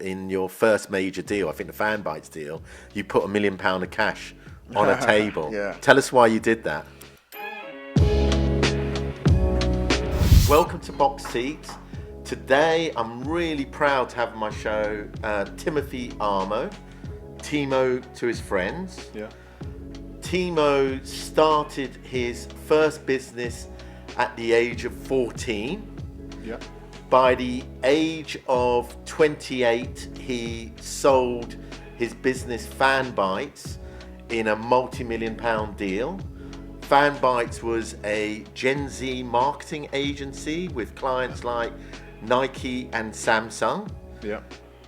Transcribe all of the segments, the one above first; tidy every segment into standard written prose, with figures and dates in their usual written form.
in your first major deal, I think the Fanbytes deal, you put £1 million of cash on a table. Yeah. Tell us why you did that. Welcome to Box Seats. Today, I'm really proud to have on my show Timothy Armoo, Timo to his friends. Yeah. Timo started his first business at the age of 14. Yeah. By the age of 28, he sold his business Fanbytes in a multi-million-pound deal. Fanbytes was a Gen Z marketing agency with clients like Nike and Samsung. Yeah.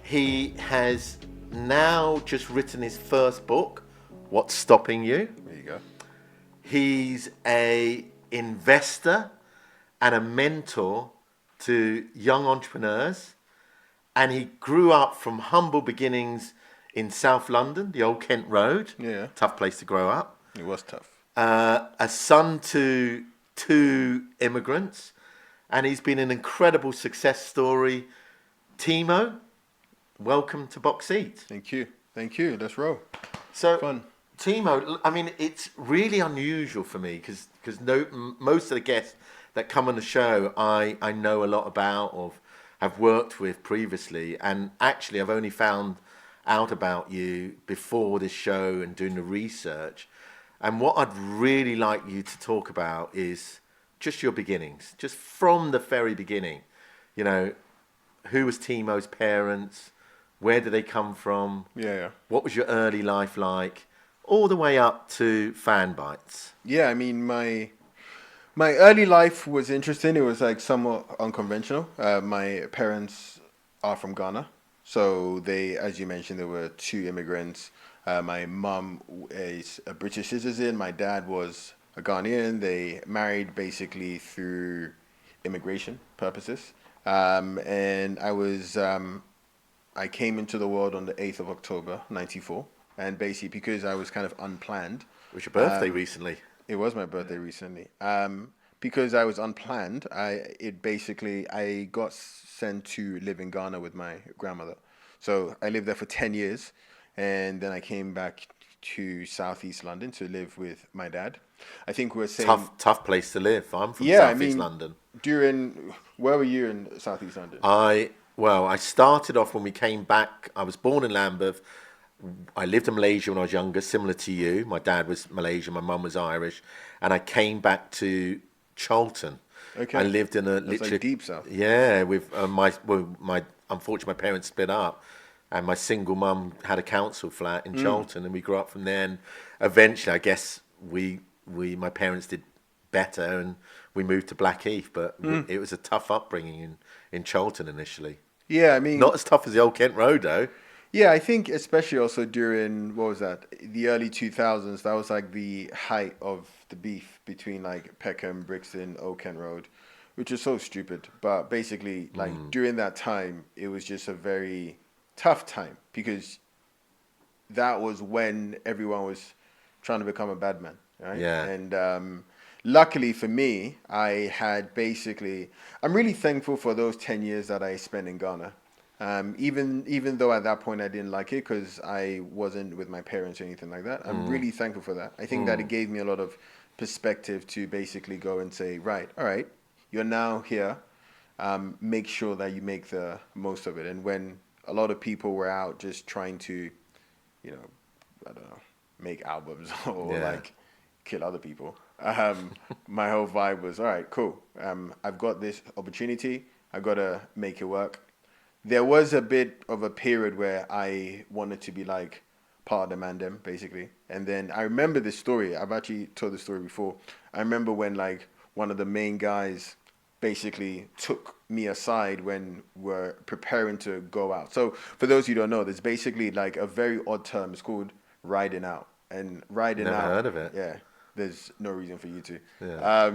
He has now just written his first book, What's Stopping You? There you go. He's a investor and a mentor to young entrepreneurs, and he grew up from humble beginnings in South London, the old Kent Road. Yeah. Tough place to grow up. It was tough. A son to two immigrants, and he's been an incredible success story. Timo, welcome to Box Seat. Thank you. Let's roll. So, Fun. Timo, I mean, it's really unusual for me because most of the guests that come on the show, I know a lot about or have worked with previously, and actually I've only found out about you before this show and doing the research. And what I'd really like you to talk about is just your beginnings, just from the very beginning. You know, who was Timo's parents? Where did they come from? Yeah. What was your early life like? All the way up to Fanbytes. Yeah, I mean, my early life was interesting. It was like somewhat unconventional. My parents are from Ghana. So they, as you mentioned, there were two immigrants. My mum is a British citizen. My dad was a Ghanaian. They married basically through immigration purposes. And I came into the world on the 8th of October, 94. And basically because I was kind of unplanned. It was your birthday recently. It was my birthday recently. Because I was unplanned, I got sent to live in Ghana with my grandmother. So I lived there for 10 years, and then I came back to Southeast London to live with my dad. I think we're saying Tough place to live. I'm from Southeast London. Where were you in Southeast London? I started off when we came back. I was born in Lambeth. I lived in Malaysia when I was younger, similar to you. My dad was Malaysian, my mum was Irish, and I came back to Charlton. Okay. I lived in That's like deep south. Yeah, with unfortunately my parents split up, and my single mum had a council flat in Charlton, and we grew up from there. And eventually, I guess my parents did better, and we moved to Blackheath. But it was a tough upbringing in Charlton initially. Yeah, I mean, not as tough as the old Kent Road though. Yeah, I think especially also during, what was that, the early 2000s, that was like the height of the beef between like Peckham, Brixton, Old Kent Road, which is so stupid. But basically, like during that time, it was just a very tough time because that was when everyone was trying to become a bad man, right? Yeah. And luckily for me, I'm really thankful for those 10 years that I spent in Ghana. Even though at that point I didn't like it because I wasn't with my parents or anything like that, I'm really thankful for that. I think that it gave me a lot of perspective to basically go and say, right, all right, you're now here. Make sure that you make the most of it. And when a lot of people were out just trying to, I don't know, make albums or like kill other people, my whole vibe was, all right, cool. I've got this opportunity. I've got to make it work. There was a bit of a period where I wanted to be like part of the Mandem, basically. And then I remember this story. I've actually told this story before. I remember when like one of the main guys basically took me aside when we're preparing to go out. So for those who don't know, there's basically like a very odd term. It's called riding out. And riding out. Never heard of it. Yeah. There's no reason for you to. Yeah.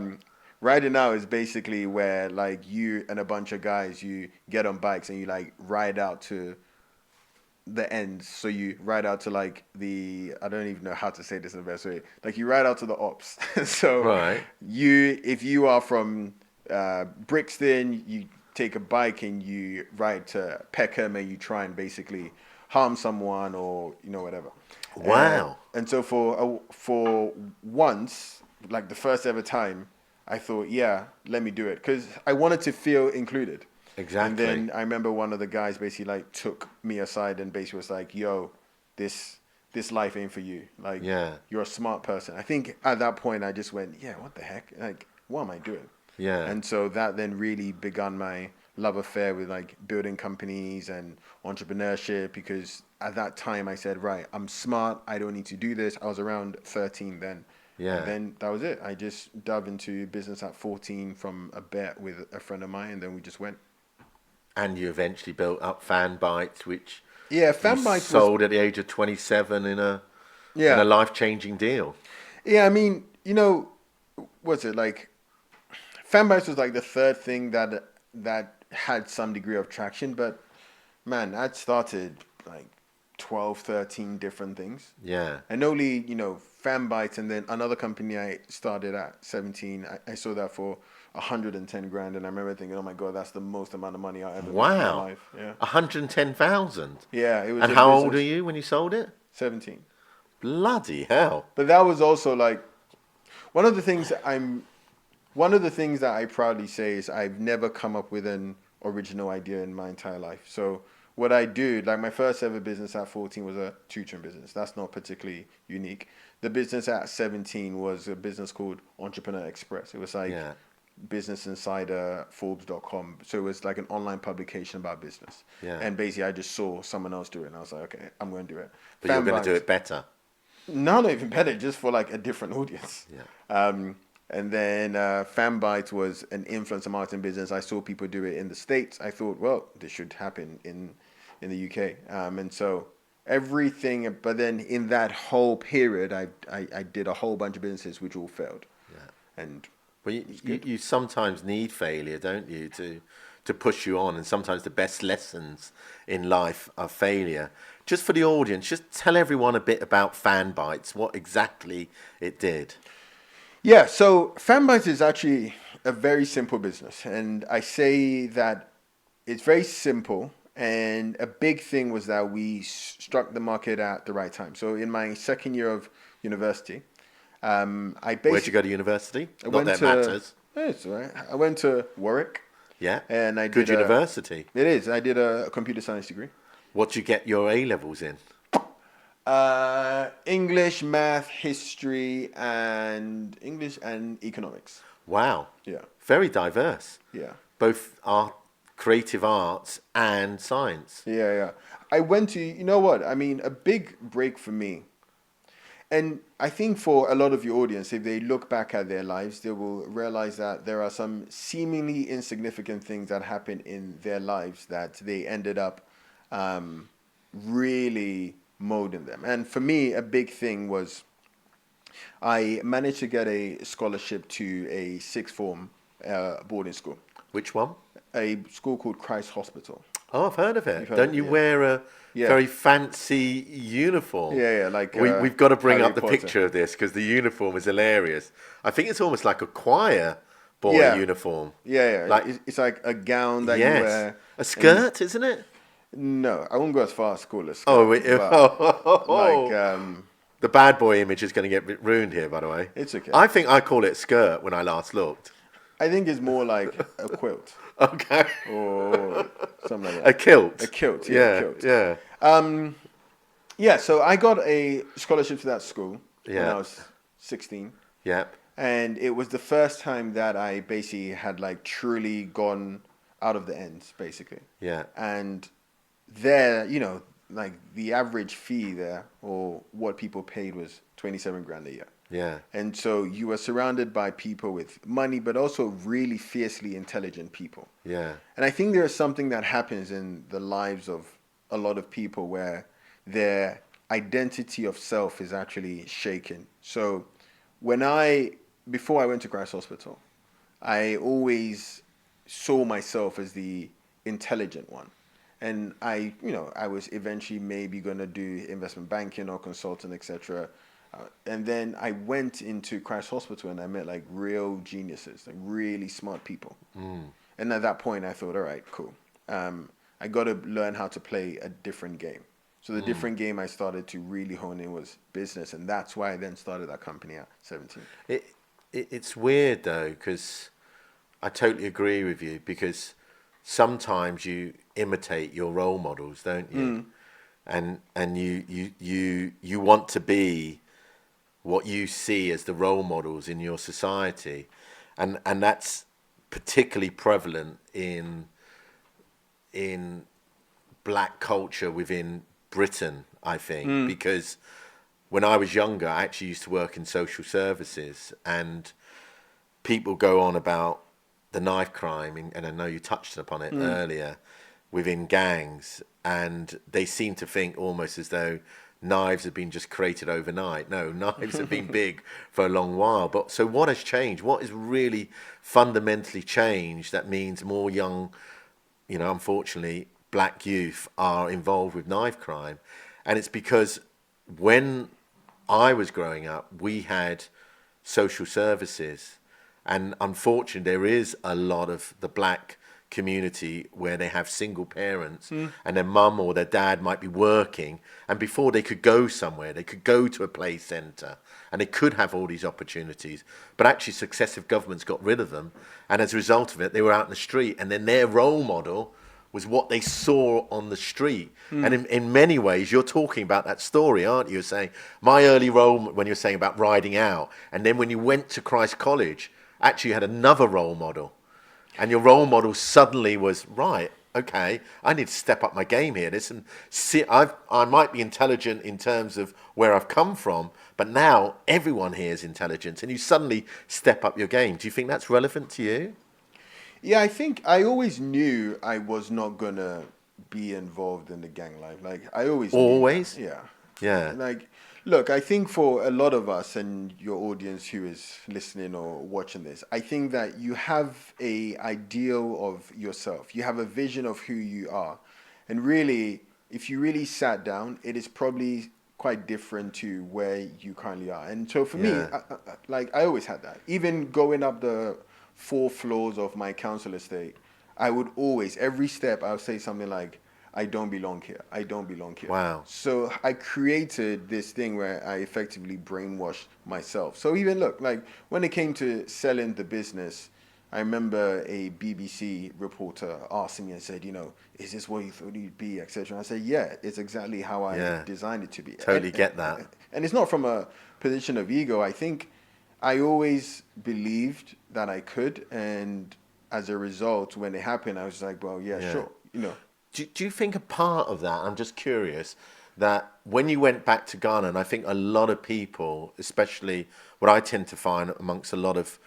Riding out is basically where like you and a bunch of guys, you get on bikes and you like ride out to the ends. So you ride out to like I don't even know how to say this in the best way. Like you ride out to the ops. So Right. if you are from Brixton, you take a bike and you ride to Peckham and you try and basically harm someone or whatever. Wow. And so for once, like the first ever time, I thought, yeah, let me do it because I wanted to feel included. Exactly. And then I remember one of the guys basically like took me aside and basically was like, "Yo, this life ain't for you. Like, you're a smart person." I think at that point I just went, "Yeah, what the heck? Like, what am I doing?" Yeah. And so that then really began my love affair with like building companies and entrepreneurship because at that time I said, right, I'm smart. I don't need to do this. I was around 13 then. Yeah. And then that was it. I just dove into business at 14 from a bet with a friend of mine and then we just went. And you eventually built up Fanbytes, which Yeah, you Fanbytes sold at the age of 27 in a life-changing deal. Yeah, I mean, what's it like? Fanbytes was like the third thing that had some degree of traction, but man, I'd started like 12, 13 different things. Yeah. And only, Fanbytes and then another company I started at 17, I sold that for 110 grand. And I remember thinking, oh my God, that's the most amount of money I ever made in my life. Yeah. 110,000. Yeah, it was And a how business. old are you when you sold it? 17. Bloody hell. But that was also like one of the things that I proudly say is I've never come up with an original idea in my entire life. So what I do, like my first ever business at 14 was a tutoring business. That's not particularly unique. The business at 17 was a business called Entrepreneur Express. It was like Business Insider, Forbes.com. So it was like an online publication about business. Yeah. And basically I just saw someone else do it and I was like, okay, I'm going to do it. But you're going to do it better. No, not even better, just for like a different audience. Yeah. And then Fanbytes was an influencer marketing business. I saw people do it in the States. I thought, well, this should happen in the UK. And so everything, but then in that whole period, I did a whole bunch of businesses which all failed. Yeah. And well, you sometimes need failure, don't you, to push you on. And sometimes the best lessons in life are failure. Just for the audience, just tell everyone a bit about Fanbytes, what exactly it did. Yeah, so Fanbytes is actually a very simple business. And I say that it's very simple. And a big thing was that we struck the market at the right time. So in my second year of university, Where'd you go to university? Matters. It's all right. I went to Warwick. Yeah. And I did university. It is. I did a computer science degree. What did you get your A-levels in? English, math, history, and economics. Wow. Yeah. Very diverse. Yeah. Both creative arts and science. Yeah. I went to, you know what? I mean, a big break for me. And I think for a lot of your audience, if they look back at their lives, they will realize that there are some seemingly insignificant things that happen in their lives that they ended up really molding them. And for me, a big thing was I managed to get a scholarship to a sixth form boarding school. Which one? A school called Christ Hospital. Oh, I've heard of it. Don't you wear a very fancy uniform? Yeah, like we've got to bring Harry up the Potter. picture of this because the uniform is hilarious. I think it's almost like a choir boy uniform. Yeah. Like it's like a gown that you wear. A skirt, isn't it? No, I won't go as far as call it a skirt. The bad boy image is going to get ruined here, by the way. It's okay. I think I call it skirt when I last looked. I think it's more like a quilt. Okay. Or something like that. A kilt. A kilt, yeah. kilt. Yeah. Yeah, so I got a scholarship to that school when I was 16. Yep. And it was the first time that I basically had like truly gone out of the ends, basically. Yeah. And there, like the average fee there or what people paid was 27 grand a year. Yeah. And so you were surrounded by people with money, but also really fiercely intelligent people. Yeah. And I think there's something that happens in the lives of a lot of people where their identity of self is actually shaken. So before I went to Christ Hospital, I always saw myself as the intelligent one. And I was eventually maybe going to do investment banking or consulting, etc. And then I went into Christ Hospital and I met like real geniuses, like really smart people. And at that point, I thought, all right, cool. I got to learn how to play a different game. So the different game I started to really hone in was business, and that's why I then started that company at 17. It's weird though, because I totally agree with you, because sometimes you imitate your role models, don't you? And you want to be what you see as the role models in your society, and that's particularly prevalent in black culture within Britain, I think, because when I was younger, I actually used to work in social services, and people go on about the knife crime, and I know you touched upon it earlier, within gangs, and they seem to think almost as though knives have been just created overnight. No, knives have been big for a long while. But so what has changed? What has really fundamentally changed that means more young, unfortunately, black youth are involved with knife crime? And it's because when I was growing up, we had social services, and unfortunately, there is a lot of the black community where they have single parents, and their mum or their dad might be working, and before they could go somewhere, they could go to a play centre, and they could have all these opportunities, but actually successive governments got rid of them, and as a result of it, they were out in the street, and then their role model was what they saw on the street. And in many ways, you're talking about that story, aren't you? You're saying, my early role, when you're saying about riding out, and then when you went to Christ College, actually you had another role model. And your role model suddenly was, right, okay, I need to step up my game here. I might be intelligent in terms of where I've come from, but now everyone here is intelligent, and you suddenly step up your game. Do you think that's relevant to you? Yeah, I think I always knew I was not gonna be involved in the gang life. Like I always knew that. Always? Yeah. Yeah. Like, look, I think for a lot of us and your audience who is listening or watching this, I think that you have a ideal of yourself. You have a vision of who you are. And really, if you really sat down, it is probably quite different to where you currently are. And so for me, Yeah. like I always had that. Even going up the 4 floors of my council estate, I would always, every step, I would say something like, I don't belong here. I don't belong here. Wow. So I created this thing where I effectively brainwashed myself. So even look, like when it came to selling the business, I remember a BBC reporter asked me and said, is this what you thought you'd be, etc. And I said, yeah, it's exactly how I Yeah. designed it to be. Totally get that. And it's not from a position of ego. I think I always believed that I could, and as a result, when it happened, I was like, well, yeah, Yeah. sure, Do you think a part of that, I'm just curious, that when you went back to Ghana, and I think a lot of people, especially what I tend to find amongst a lot of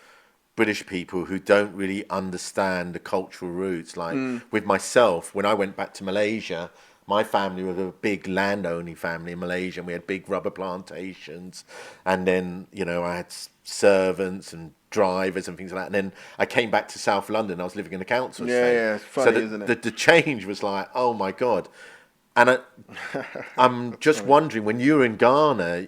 British people who don't really understand the cultural roots, like with myself, when I went back to Malaysia, my family was a big landowning family in Malaysia, and we had big rubber plantations, and then I had servants and drivers and things like that. And then I came back to South London. I was living in a council estate. Yeah, it's funny, so isn't it? the change was like, oh my god. And I'm just wondering, when you were in Ghana,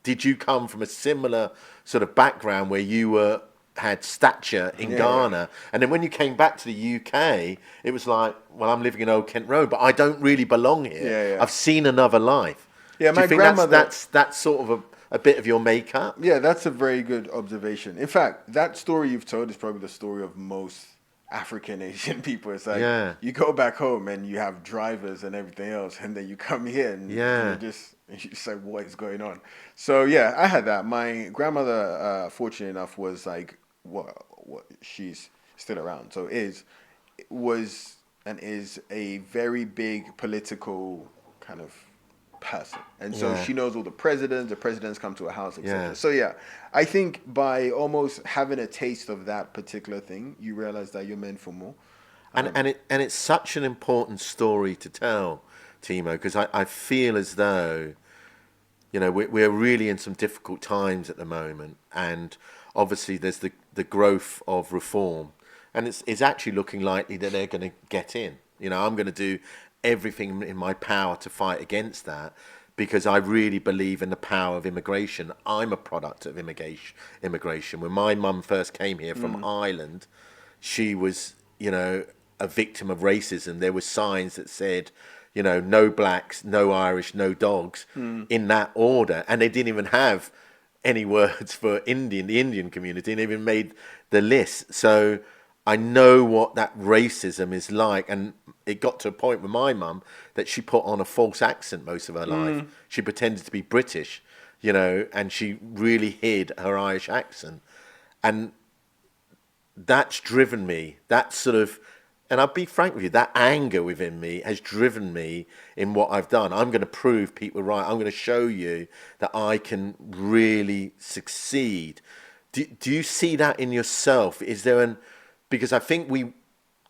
did you come from a similar sort of background where you had stature in Ghana, and then when you came back to the UK, it was like, well, I'm living in Old Kent Road, but I don't really belong here. Yeah. I've seen another life. Yeah, Do you my think grandmother. that's sort of a bit of your makeup? Yeah, that's a very good observation. In fact, that story you've told is probably the story of most African Asian people. It's like you go back home and you have drivers and everything else, and then you come here and you're just like, what is going on? So yeah, I had that. My grandmother, fortunate enough, was like what she's still around. So was and is a very big political kind of person, and so she knows all the presidents come to her house, etc. So yeah, I think by almost having a taste of that particular thing, you realize that you're meant for more. And it's such an important story to tell, Timo, because I feel as though we're really in some difficult times at the moment, and obviously there's the growth of reform, and it's actually looking likely that they're going to get in. I'm going to do everything in my power to fight against that, because I really believe in the power of immigration. I'm a product of immigration. When my mum first came here from Ireland, she was, a victim of racism. There were signs that said, no blacks, no Irish, no dogs, in that order, and they didn't even have any words for the Indian community, and even made the list. So I know what that racism is like, and it got to a point with my mum that she put on a false accent most of her life. She pretended to be British, and she really hid her Irish accent, and that's driven me. That sort of, and I'll be frank with you, that anger within me has driven me in what I've done. I'm going to prove people right. I'm going to show you that I can really succeed. Do you see that in yourself? Is there because I think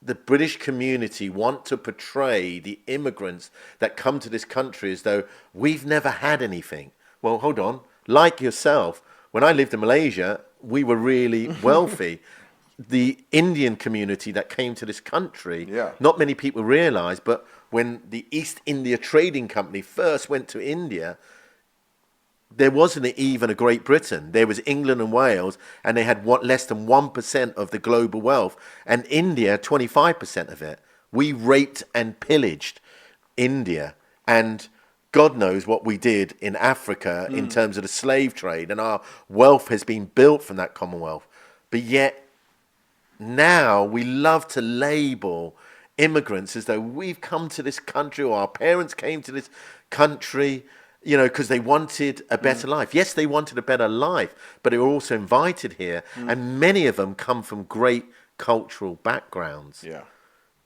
the British community want to portray the immigrants that come to this country as though we've never had anything. Well, hold on. Like yourself, when I lived in Malaysia, we were really wealthy. The Indian community that came to this country, Yeah. not many people realize, but when the East India Trading Company first went to India, there wasn't even a Great Britain. There was England and Wales, and they had less than 1% of the global wealth, and India, 25% of it. We raped and pillaged India, and God knows what we did in Africa in terms of the slave trade, and our wealth has been built from that Commonwealth. But yet, now we love to label immigrants as though we've come to this country, or our parents came to this country, because they wanted a better life. Yes, they wanted a better life, but they were also invited here, and many of them come from great cultural backgrounds. Yeah.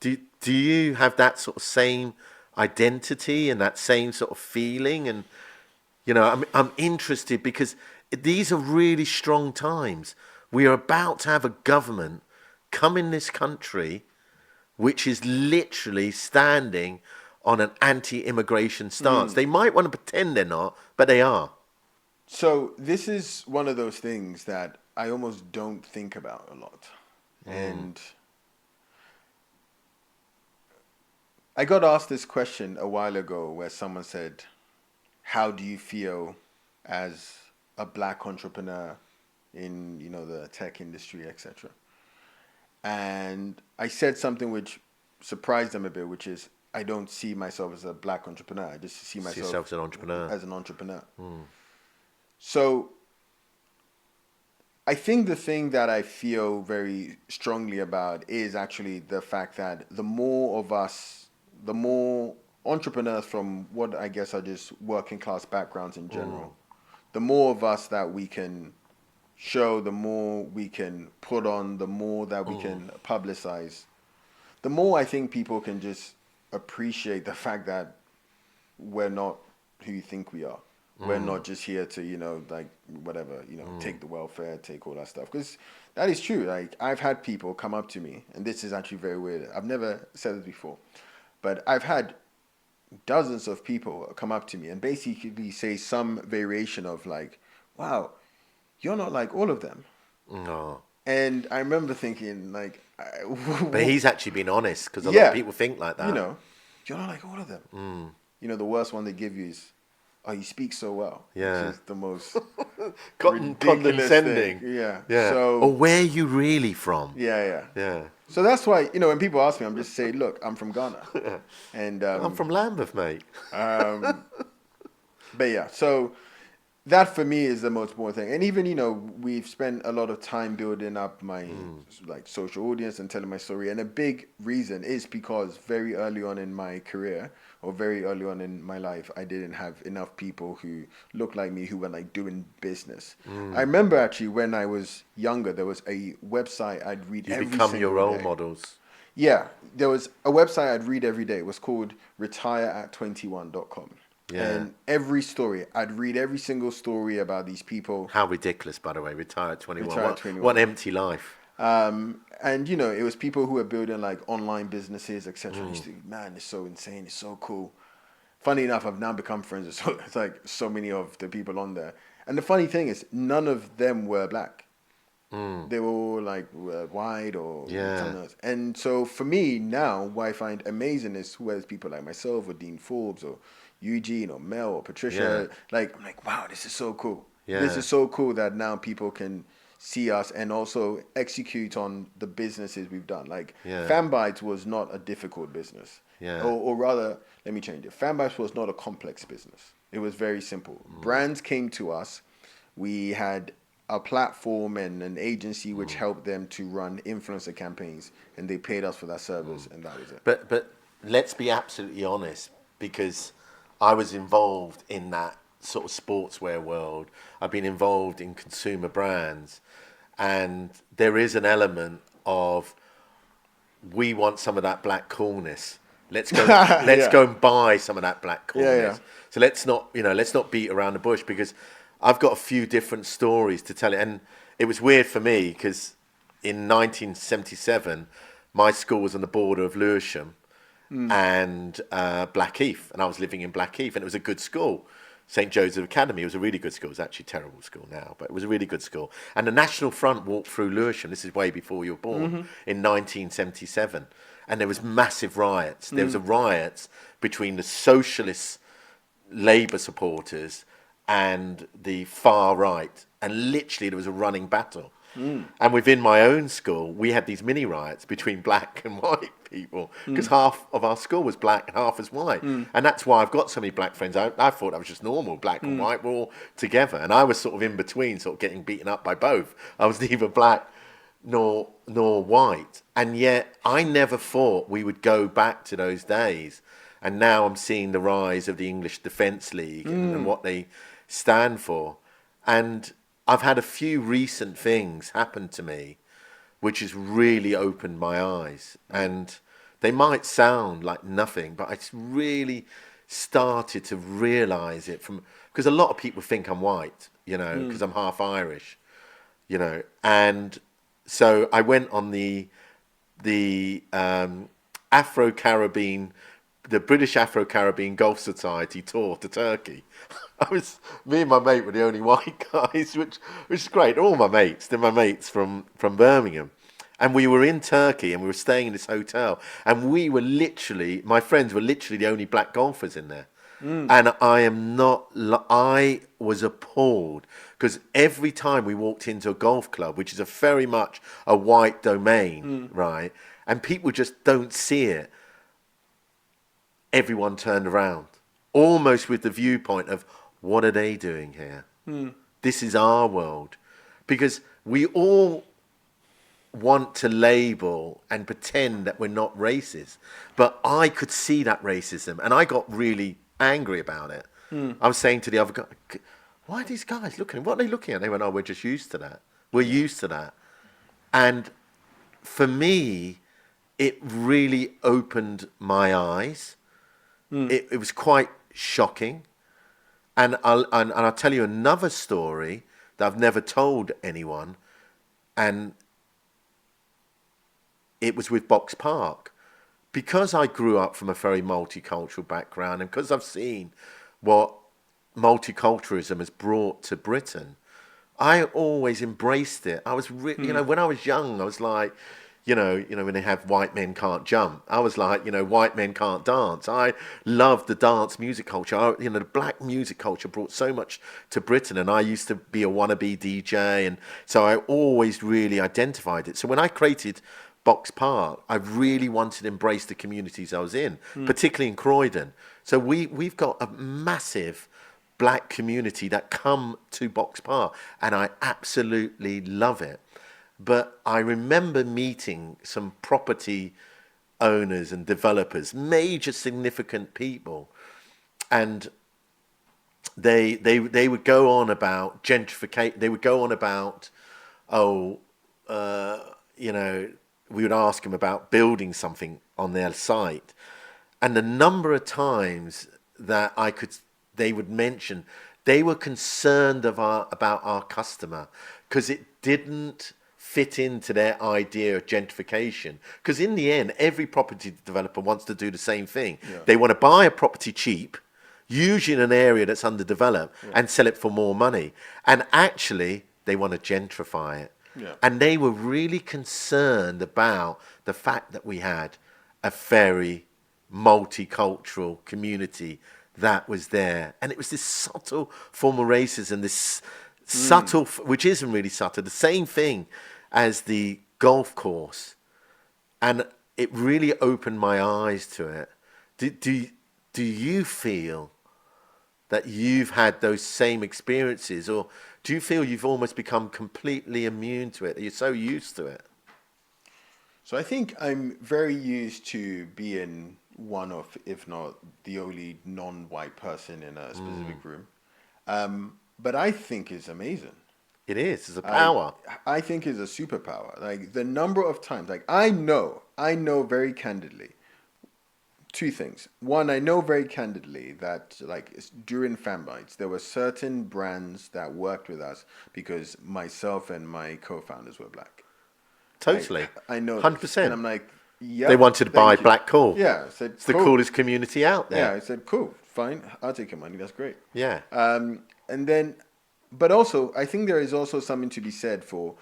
Do you have that sort of same identity and that same sort of feeling? And I'm interested because these are really strong times. We are about to have a government come in this country which is literally standing on an anti-immigration stance. They might want to pretend they're not, but they are. So this is one of those things that I almost don't think about a lot. And I got asked this question a while ago where someone said, how do you feel as a black entrepreneur in, the tech industry, etc.? And I said something which surprised them a bit, which is I don't see myself as a black entrepreneur. I just see myself yourself as an entrepreneur. So I think the thing that I feel very strongly about is actually the fact that the more entrepreneurs from what I guess are just working class backgrounds in general, the more of us that we can show, the more we can put on, the more that we can publicize, the more I think people can just appreciate the fact that we're not who you think we are. We're not just here to, whatever, take the welfare, take all that stuff. Because that is true. Like, I've had people come up to me, and this is actually very weird. I've never said this before, but I've had dozens of people come up to me and basically say some variation of like, wow, you're not like all of them. No. And I remember thinking, like... but he's actually been honest, because a lot of people think like that. You're not like all of them. The worst one they give you is, oh, you speak so well. Yeah. Which is the most condescending. Thing. Yeah. So, or where are you really from? Yeah. So that's why, when people ask me, I'm just saying, look, I'm from Ghana. And I'm from Lambeth, mate. But yeah, so... that for me is the most important thing. And even, we've spent a lot of time building up my social audience and telling my story. And a big reason is because very early on in my career, or very early on in my life, I didn't have enough people who looked like me who were doing business. I remember actually when I was younger, there was a website I'd read every single day. You become your role models. Yeah, there was a website I'd read every day. It was called retireat21.com. Yeah. And every story, I'd read every single story about these people. How ridiculous, by the way, Retired 21. What an empty life. And, it was people who were building online businesses, etc. I used to think, man, it's so insane. It's so cool. Funny enough, I've now become friends with so many of the people on there. And the funny thing is, none of them were black. They were all white or something else. And so for me now, what I find amazing is where's people like myself or Dean Forbes or Eugene or Mel or Patricia, I'm like, wow, this is so cool. Yeah. This is so cool that now people can see us and also execute on the businesses we've done. Like Yeah. Fanbytes was not a difficult business. Yeah. Or rather, let me change it. Fanbytes was not a complex business. It was very simple. Brands came to us. We had a platform and an agency which helped them to run influencer campaigns, and they paid us for that service, and that was it. But let's be absolutely honest, because I was involved in that sort of sportswear world. I've been involved in consumer brands, and there is an element of we want some of that black coolness. Let's go. Let's go and buy some of that black coolness. Yeah. So let's not beat around the bush, because I've got a few different stories to tell it. And it was weird for me because in 1977, my school was on the border of Lewisham and Blackheath, and I was living in Blackheath, and it was a good school. St. Joseph Academy. It was a really good school. It's actually a terrible school now, but it was a really good school. And the National Front walked through Lewisham. This is way before you were born, in 1977. And there was massive riots. There was a riot between the socialist Labour supporters and the far right. And literally there was a running battle. And within my own school, we had these mini riots between black and white people, because half of our school was black and half was white. And that's why I've got so many black friends. I thought that was just normal. Black and white were all together. And I was sort of in between, sort of getting beaten up by both. I was neither black nor white. And yet I never thought we would go back to those days. And now I'm seeing the rise of the English Defence League and what they stand for. And I've had a few recent things happen to me which has really opened my eyes. And they might sound like nothing, but I really started to realise it because a lot of people think I'm white, because I'm half Irish, and so I went on the Afro-Caribbean, the British Afro-Caribbean Gulf Society tour to Turkey. Me and my mate were the only white guys, which is great. All my mates, they're my mates from Birmingham. And we were in Turkey and we were staying in this hotel. And my friends were literally the only black golfers in there. And I was appalled, because every time we walked into a golf club, which is very much a white domain, right? And people just don't see it. Everyone turned around, almost with the viewpoint of, what are they doing here? This is our world. Because we all want to label and pretend that we're not racist. But I could see that racism, and I got really angry about it. I was saying to the other guy, why are these guys looking? What are they looking at? They went, oh, we're just used to that. We're used to that. And for me, it really opened my eyes. It was quite shocking. And I'll tell you another story that I've never told anyone, and it was with Box Park. Because I grew up from a very multicultural background, and because I've seen what multiculturalism has brought to Britain, I always embraced it. I was, when I was young, I was like, when they have white men can't jump, I was like, white men can't dance. I loved the dance music culture. The black music culture brought so much to Britain, and I used to be a wannabe DJ, and so I always really identified it. So when I created Box Park, I really wanted to embrace the communities I was in, particularly in Croydon. So we've got a massive black community that come to Box Park, and I absolutely love it. But I remember meeting some property owners and developers, major significant people, and they would go on about gentrification. They would go on about, we would ask them about building something on their site, and the number of times that they would mention they were concerned about our customer because it didn't fit into their idea of gentrification. Because in the end, every property developer wants to do the same thing. Yeah. They want to buy a property cheap, usually in an area that's underdeveloped, and sell it for more money. And actually, they want to gentrify it. Yeah. And they were really concerned about the fact that we had a very multicultural community that was there. And it was this subtle form of racism, this subtle, which isn't really subtle, the same thing as the golf course. And it really opened my eyes to it. Do you feel that you've had those same experiences, or do you feel you've almost become completely immune to it? You're so used to it. So I think I'm very used to being one of, if not the only non-white person in a specific room. But I think it's amazing. It is. It's a power. I think it's a superpower. Like the number of times, like I know very candidly two things. One, I know very candidly that like during Fanbytes, there were certain brands that worked with us because myself and my co-founders were black. Totally. I know this. 100%. And I'm like, yeah. They wanted to buy Black Cool. Yeah. I said, it's the coolest community out there. Yeah. I said, cool, fine. I'll take your money. That's great. Yeah. And then, but also, I think there is also something to be said for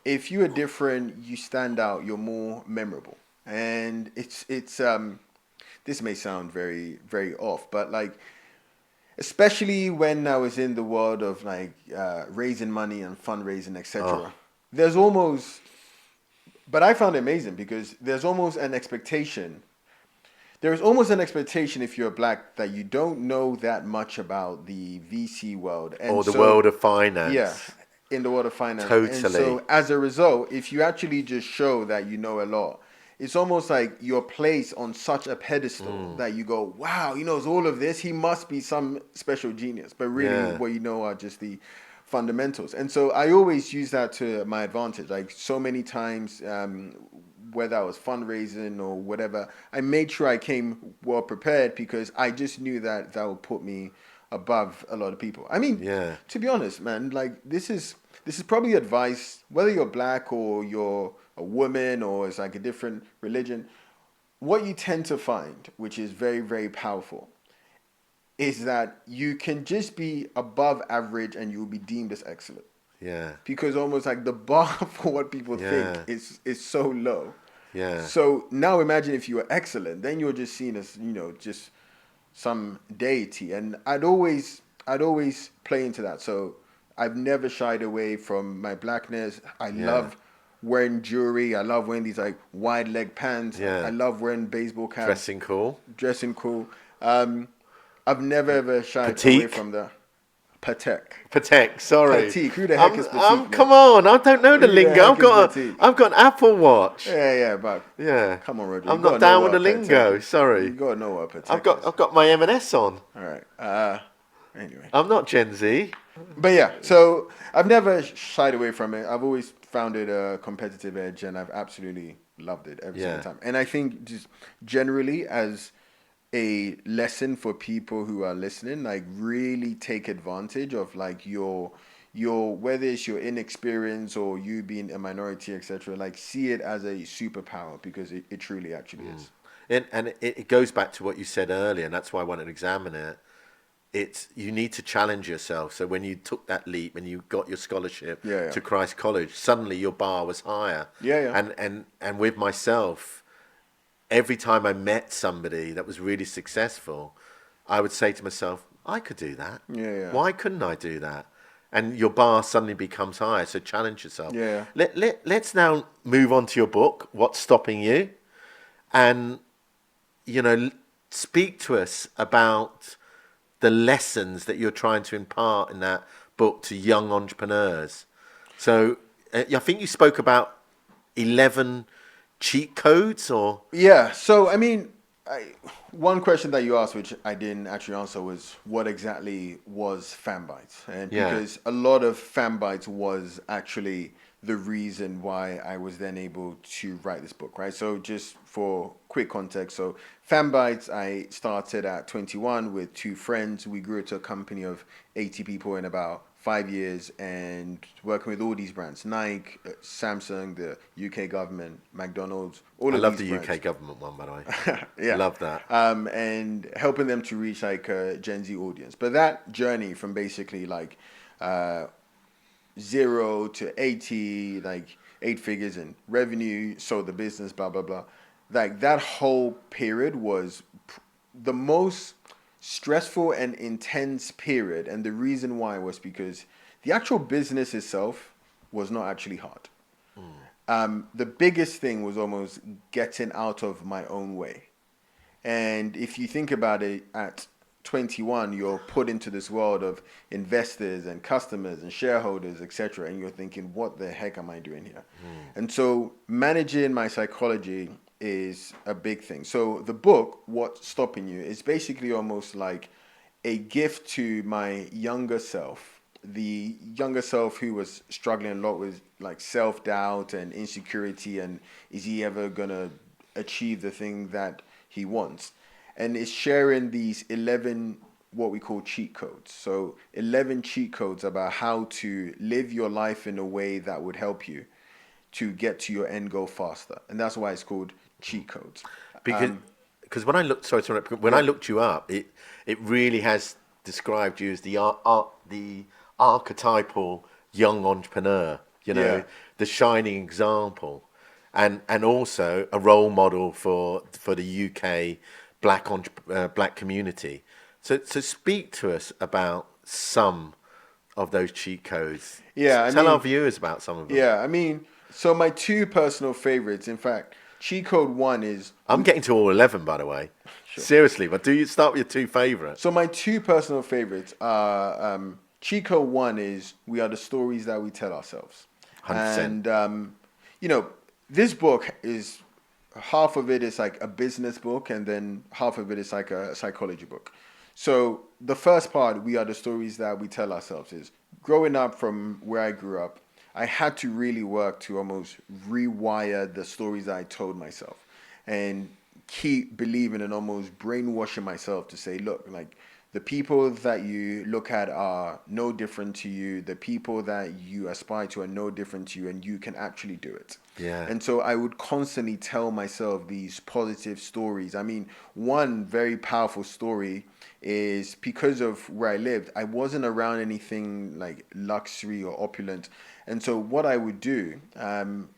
if you are different, you stand out, you're more memorable. And it's this may sound very, very off, but like, especially when I was in the world of like raising money and fundraising, etc. There's almost, but I found it amazing because there's almost an expectation. There's almost an expectation if you're black that you don't know that much about the VC world or the world of finance. Yeah, in the world of finance. Totally. And so as a result, if you actually just show that you know a lot, it's almost like you're placed on such a pedestal that you go, wow, he knows all of this. He must be some special genius. But really what you know are just the fundamentals. And so I always use that to my advantage. Like so many times, whether I was fundraising or whatever, I made sure I came well prepared because I just knew that that would put me above a lot of people. I mean, to be honest, man, like this is probably advice, whether you're black or you're a woman or it's like a different religion. What you tend to find, which is very, very powerful, is that you can just be above average and you'll be deemed as excellent. Yeah. Because almost like the bar for what people think is so low. Yeah. So now imagine if you were excellent, then you're just seen as, you know, just some deity. And I'd always play into that. So I've never shied away from my blackness. I love wearing jewelry. I love wearing these like wide leg pants. I love wearing baseball caps. Dressing cool. I've never ever shied away from the Patek. Sorry. Patek. Who the heck is Patek? Come on, I don't know the lingo. I've got an Apple Watch. But come on, Roger. I'm not down with the lingo. Sorry. You gotta know what Patek I've got my M&S on. All right. Anyway. I'm not Gen Z. But yeah, so I've never shied away from it. I've always found it a competitive edge, and I've absolutely loved it every single time. And I think just generally as a lesson for people who are listening, like really take advantage of like your whether it's your inexperience or you being a minority, etc. Like see it as a superpower because it truly actually is. And it goes back to what you said earlier, and that's why I wanted to examine it. It's you need to challenge yourself. So when you took that leap and you got your scholarship to Christ College, suddenly your bar was higher. And with myself, every time I met somebody that was really successful, I would say to myself, I could do that. Why couldn't I do that? And your bar suddenly becomes higher. So challenge yourself. Let's now move on to your book, What's Stopping You? And, you know, speak to us about the lessons that you're trying to impart in that book to young entrepreneurs. So I think you spoke about 11 cheat codes or... Yeah. So, I mean, one question that you asked, which I didn't actually answer, was what exactly was Fanbytes? And because a lot of Fanbytes was actually the reason why I was then able to write this book, right? So just for quick context, so Fanbytes, I started at 21 with two friends. We grew to a company of 80 people in about 5 years and working with all these brands, Nike, Samsung, the UK government, McDonald's, all of these brands. I love the UK government one, by the way. Love that. And helping them to reach like a Gen Z audience. But that journey from basically like 0 to 80, like 8 figures in revenue, sold the business, blah, blah, blah. Like that whole period was the most stressful and intense period. And the reason why was because The actual business itself was not actually hard. The biggest thing was almost getting out of my own way. And if you think about it, at 21, you're put into this world of investors and customers and shareholders, etc. And you're thinking, what the heck am I doing here? And so managing my psychology is a big thing. So the book, What's Stopping You, is basically almost like a gift to my younger self, the younger self who was struggling a lot with like self-doubt and insecurity, and is he ever gonna achieve the thing that he wants? And it's sharing these 11 what we call cheat codes. So 11 cheat codes about how to live your life in a way that would help you to get to your end goal faster. And that's why it's called cheat codes. Because when I looked, when I looked you up, it really has described you as the archetypal young entrepreneur. You know, Yeah. the shining example, and also a role model for the UK black community. So speak to us about some of those cheat codes. Yeah, I Tell our mean, viewers about some of them. yeah, I mean, so my two personal favorites, in fact, cheat code one is, I'm getting to all 11, by the way. Sure. Seriously, but do you start with your two favourites? so my two personal favorites are, cheat code one is, we are the stories that we tell ourselves. 100%. And, you know, this book is, half of it is like a business book, and then half of it is like a psychology book. So the first part, we are the stories that we tell ourselves, is growing up from where I grew up, I had to really work to almost rewire the stories that I told myself and keep believing and almost brainwashing myself to say, look, like, the people that you look at are no different to you. The people that you aspire to are no different to you, and you can actually do it. Yeah. And so I would constantly tell myself these positive stories. I mean, one very powerful story is, because of where I lived, I wasn't around anything like luxury or opulent. And so what I would do,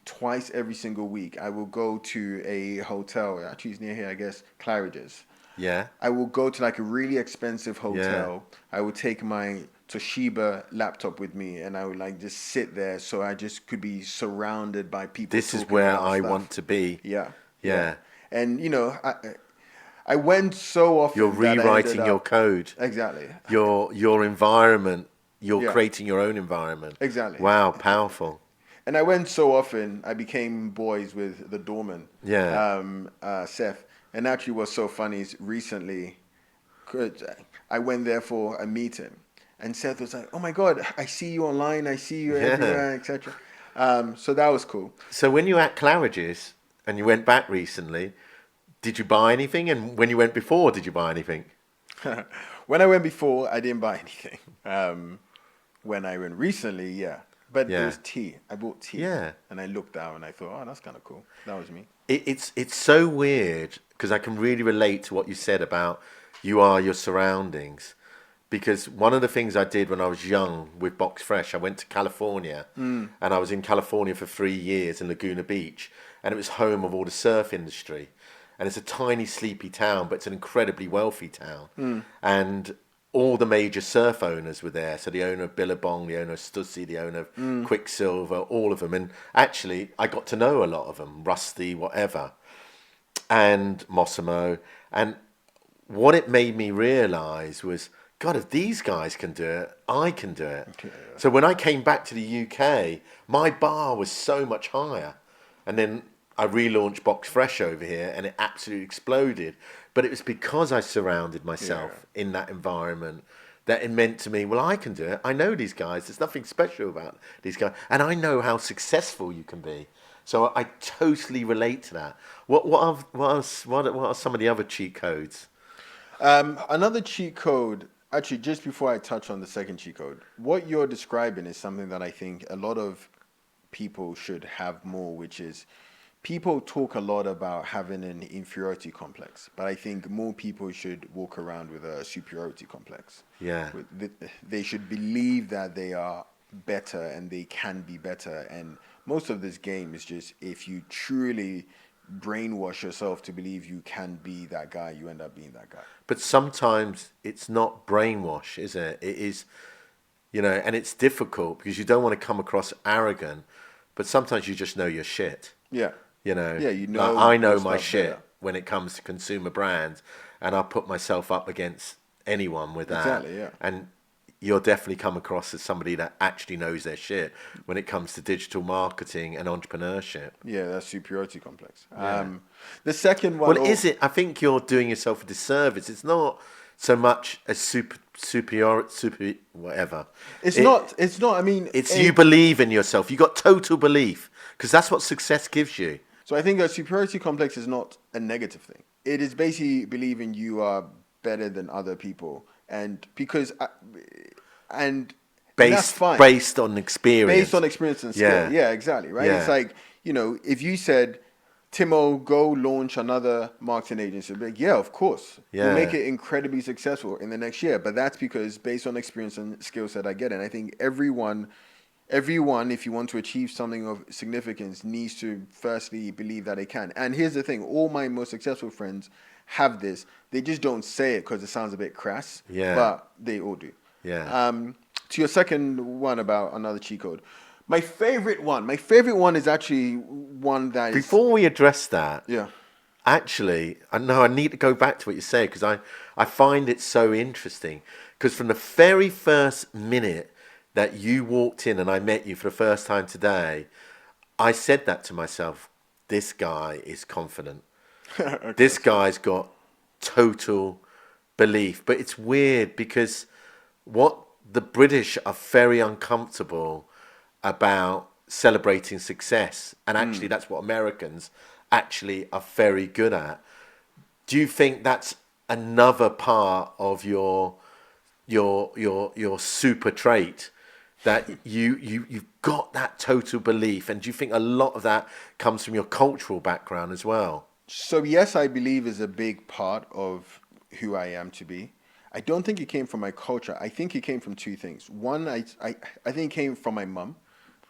twice every single week, I will go to a hotel. Actually, it's near here, I guess, Claridge's. Yeah. I will go to like a really expensive Yeah. hotel. I would take my Toshiba laptop with me, and I would like just sit there, so I just could be surrounded by people. This is talking where about I stuff. want to be. Yeah, Yeah. And you know, I went so often. You're that I ended rewriting your up- code. Exactly. Your environment. You're Yeah. creating your own environment. Exactly. Wow, powerful. And I went so often, I became boys with the doorman. Yeah. Seth. And actually, what's so funny is recently, I went there for a meeting, and Seth was like, "Oh my God, I see you online. I see you everywhere, etc." So that was cool. So when you were at Claridge's and you went back recently, did you buy anything? And when you went before, did you buy anything? When I went before, I didn't buy anything. When I went recently, yeah. But Yeah. it was tea. I bought tea. Yeah. And I looked down and I thought, oh, that's kind of cool. That was me. It's so weird because I can really relate to what you said about you are your surroundings. Because one of the things I did when I was young with Box Fresh, I went to California, and I was in California for 3 years in Laguna Beach, and it was home of all the surf industry. And it's a tiny, sleepy town, but it's an incredibly wealthy town. And all the major surf owners were there. So the owner of Billabong, the owner of Stussy, the owner of Quicksilver, all of them. And actually, I got to know a lot of them, Rusty, whatever, and Mossimo. And what it made me realize was, God, if these guys can do it, I can do it. Okay. So when I came back to the UK, my bar was so much higher. And then I relaunched Box Fresh over here, and it absolutely exploded. But it was because I surrounded myself in that environment that it meant to me, well, I can do it. I know these guys. There's nothing special about these guys. And I know how successful you can be. So I totally relate to that. What are some of the other cheat codes? Another cheat code, actually, just before I touch on the second cheat code, what you're describing is something that I think a lot of people should have more, which is, people talk a lot about having an inferiority complex, but I think more people should walk around with a superiority complex. Yeah. They should believe that they are better and they can be better. And most of this game is just, if you truly brainwash yourself to believe you can be that guy, you end up being that guy. But sometimes it's not brainwash, is it? It is, you know, and it's difficult because you don't want to come across arrogant, but sometimes you just know your shit. Yeah. You know, Yeah, you like know I know your my stuff shit better. when it comes to consumer brands, and I put myself up against anyone with that. Exactly, yeah. And you'll definitely come across as somebody that actually knows their shit when it comes to digital marketing and entrepreneurship. Yeah, that's superiority complex. Yeah. The second one, Well, is it? I think you're doing yourself a disservice. It's not so much a super whatever. it's It not. It's not. I mean, it's you believe in yourself. You got total belief because that's what success gives you. so I think a superiority complex is not a negative thing. It is basically believing you are better than other people, and because and that's fine Based on based experience. on experience and skill. Yeah, Yeah, exactly. Right. It's yeah, like, if you said, Timo, go launch another marketing agency, I'd be like, yeah, of course, you'll make yeah, it incredibly successful in the next year. But that's because based on experience and skill set I get, and I think everyone, if you want to achieve something of significance, needs to firstly believe that they can. And here's the thing: all my most successful friends have this. They just don't say it because it sounds a bit crass, yeah, but they all do. yeah. To your second one about another cheat code, my favorite one is actually one that is, Before we address that, yeah. actually, I know I need to go back to what you say because I find it so interesting. Because from the very first minute that you walked in and I met you for the first time today, I said that to myself. This guy is confident. Okay, This that's fine. guy's got total belief. But it's weird because what the British are very uncomfortable about celebrating success. And actually, that's what Americans actually are very good at. Do you think that's another part of your super trait that you've got that total belief? And do you think a lot of that comes from your cultural background as well? So yes, I believe is a big part of who I am to be. I don't think it came from my culture. I think it came from two things. One, I think it came from my mum.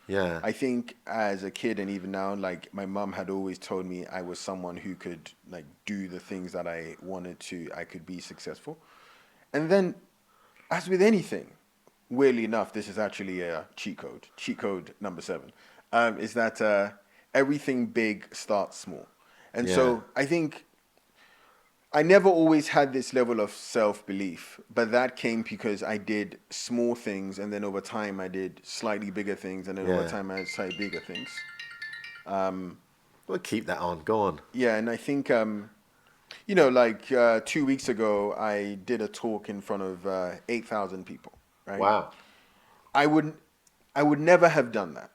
Yeah, I think as a kid and even now, like my mom had always told me I was someone who could like do the things that I wanted to, I could be successful. And then, as with anything, weirdly enough, this is actually a cheat code. Cheat code number 7 is that everything big starts small. And yeah, so I think I never always had this level of self belief, but that came because I did small things, and then over time I did slightly bigger things, and then over yeah. time I had slightly bigger things. We'll keep that on. Go on. Yeah, and I think like 2 weeks ago I did a talk in front of 8,000 people. Right? Wow. I would I would never have done that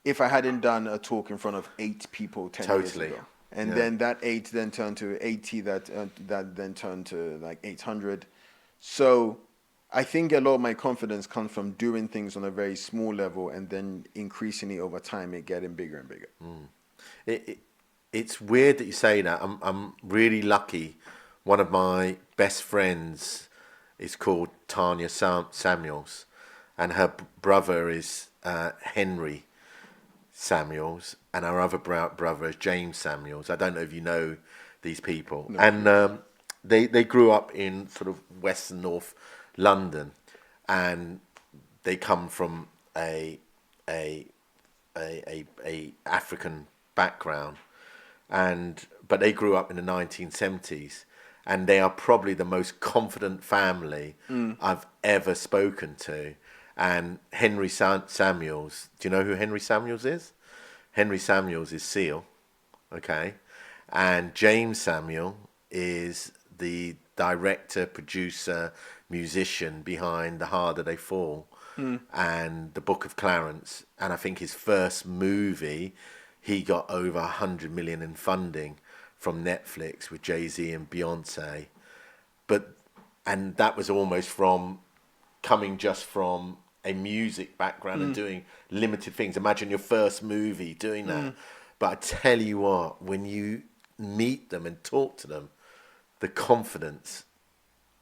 if I hadn't done a talk in front of 8 people 10 years Totally. ago. And Yeah. then that 8 then turned to 80, that then turned to like 800. So I think a lot of my confidence comes from doing things on a very small level and then increasingly over time it getting bigger and bigger. It, it it's weird that you say that. I'm really lucky. One of my best friends is called Tanya Samuels, and her brother is Henry Samuels, and our other brother is James Samuels. I don't know if you know these people, No and clue. they grew up in sort of West and North London, and they come from a a African background, and but they grew up in the 1970s, and they are probably the most confident family I've ever spoken to. And Henry Samuels, do you know who Henry Samuels is? Henry Samuels is Seal, okay, and James Samuel is the director, producer, musician behind The Harder They Fall and The Book of Clarence. And I think his first movie, he got over 100 million in funding from Netflix with Jay-Z and Beyonce. But and that was almost from coming just from a music background and doing limited things. Imagine your first movie doing that. But I tell you what, when you meet them and talk to them, the confidence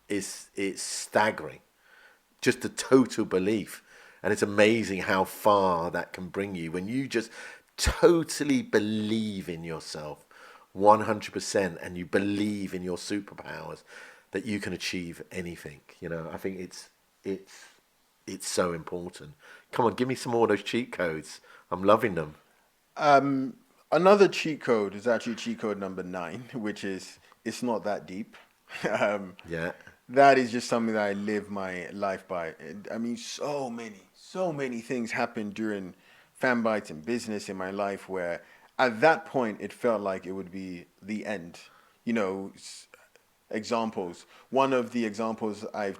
is it's staggering. Just a total belief. And it's amazing how far that can bring you when you just totally believe in yourself 100% and you believe in your superpowers that you can achieve anything. You know, I think it's it's so important. Come on, give me some more of those cheat codes. I'm loving them. Another cheat code is actually cheat code number 9, which is it's not that deep. um, Yeah. that is just something that I live my life by. I mean, so many things happened during Fanbytes and business in my life where at that point it felt like it would be the end. You know, examples. One of the examples I've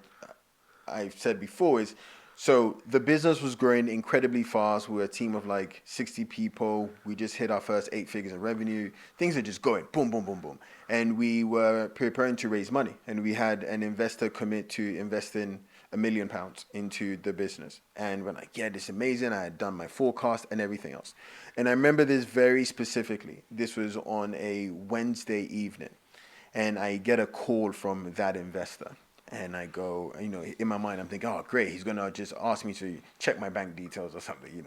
said before is so the business was growing incredibly fast. We were a team of like 60 people. We just hit our first 8 figures in revenue. Things are just going boom, boom, boom, boom. And we were preparing to raise money. And we had an investor commit to invest in £1 million into the business. And we're like, yeah, this is amazing. I had done my forecast and everything else. And I remember this very specifically. This was on a Wednesday evening. And I get a call from that investor. And I go, in my mind, I'm thinking, oh, great, he's going to just ask me to check my bank details or something.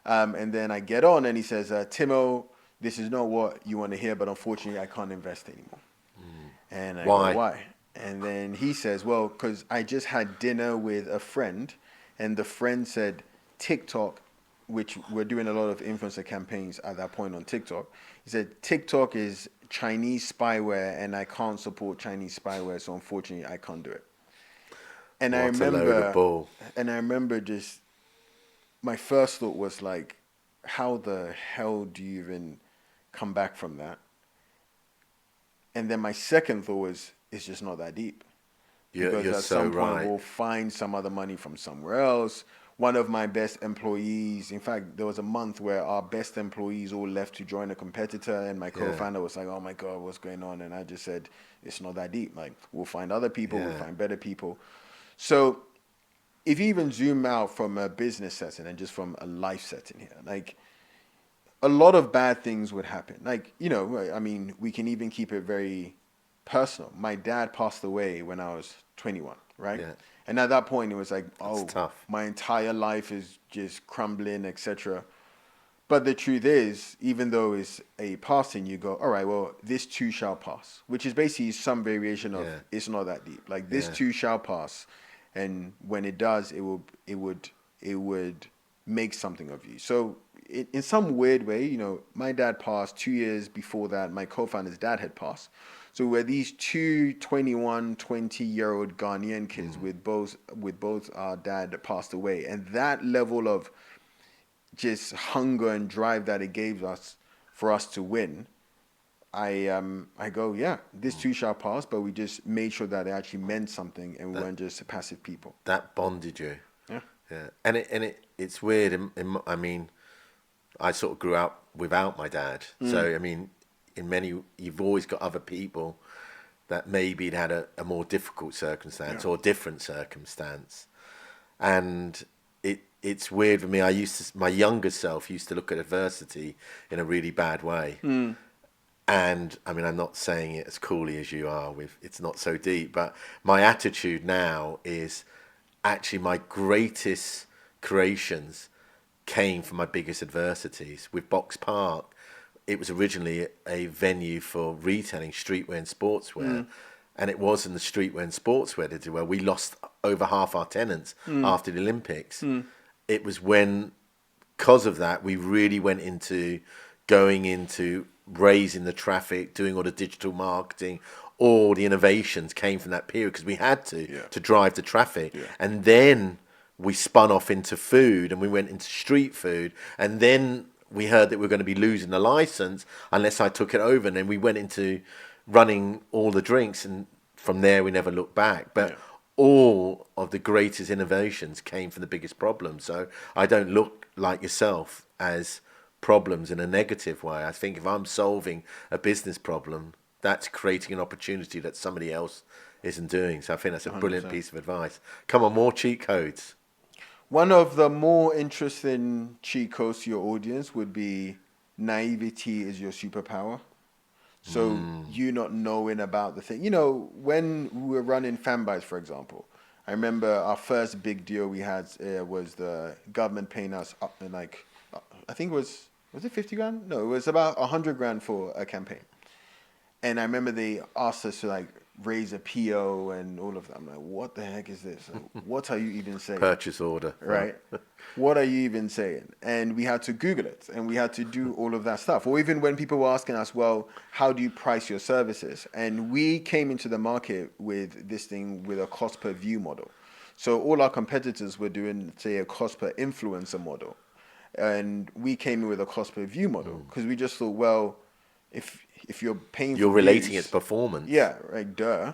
And then I get on and he says, Timo, this is not what you want to hear, but unfortunately, I can't invest anymore. And I go, Why? why? And then he says, well, because I just had dinner with a friend, and the friend said TikTok, which we're doing a lot of influencer campaigns at that point on TikTok. He said TikTok is Chinese spyware, and I can't support Chinese spyware, so unfortunately, I can't do it. And What a load of bull. I remember just my first thought was like, how the hell do you even come back from that? And then my second thought was, it's just not that deep. Because You're at so some point right. we'll find some other money from somewhere else. One of my best employees, in fact, there was a month where our best employees all left to join a competitor, and my Yeah. co-founder was like, oh my God, what's going on? And I just said, it's not that deep. Like, we'll find other people, we'll Yeah. find better people. So if you even zoom out from a business setting and just from a life setting here, like a lot of bad things would happen. Like, I mean, we can even keep it very personal. My dad passed away when I was 21, right? Yeah. And at that point, it was like, That's oh, tough. my entire life is just crumbling, etc. But the truth is, even though it's a passing, you go, all right, well, this too shall pass, which is basically some variation of Yeah. it's not that deep. Like this Yeah. too shall pass, and when it does, it would make something of you. So in some weird way, my dad passed 2 years before that. My co-founder's dad had passed. So we're these two 21, 20-year-old Ghanaian kids with both our dad that passed away, and that level of just hunger and drive that it gave us for us to win. I go, yeah, this too shall pass, but we just made sure that it actually meant something, and we weren't just passive people. That bonded you. Yeah. Yeah. It's weird. I mean, I sort of grew up without my dad. So, I mean, you've always got other people that maybe had a more difficult circumstance Yeah. or different circumstance. And it's weird for me. My younger self used to look at adversity in a really bad way. And I mean, I'm not saying it as coolly as you are with it's not so deep, but my attitude now is actually my greatest creations came from my biggest adversities. With Box Park, it was originally a venue for retailing streetwear and sportswear. And it was in the streetwear and sportswear that did well. We lost over half our tenants after the Olympics. It was when, because of that, we really went into going into raising the traffic, doing all the digital marketing, all the innovations came from that period because we had to drive the traffic. Yeah. And then we spun off into food and we went into street food. And then we heard that we were going to be losing the license unless I took it over. And then we went into running all the drinks. And from there, we never looked back. But all of the greatest innovations came from the biggest problems. So I don't look like yourself as problems in a negative way. I think if I'm solving a business problem, that's creating an opportunity that somebody else isn't doing. So I think that's a brilliant 100%. piece of advice. Come on, more cheat codes. One of the more interesting cheat codes to your audience would be naivety is your superpower. So you not knowing about the thing. When we were running Fanbytes, for example, I remember our first big deal we had was the government paying us up in I think was it 50 grand? No, it was about 100 grand for a campaign. And I remember they asked us to raise a PO and all of that. I'm like, what the heck is this? What are you even saying? Purchase order. Right? What are you even saying? And we had to Google it, and we had to do all of that stuff. Or even when people were asking us, well, how do you price your services? And we came into the market with this thing with a cost per view model. So all our competitors were doing, say, a cost per influencer model. And we came in with a cost per view model because we just thought, well, if you're paying You're for relating views, its performance. yeah, right, duh.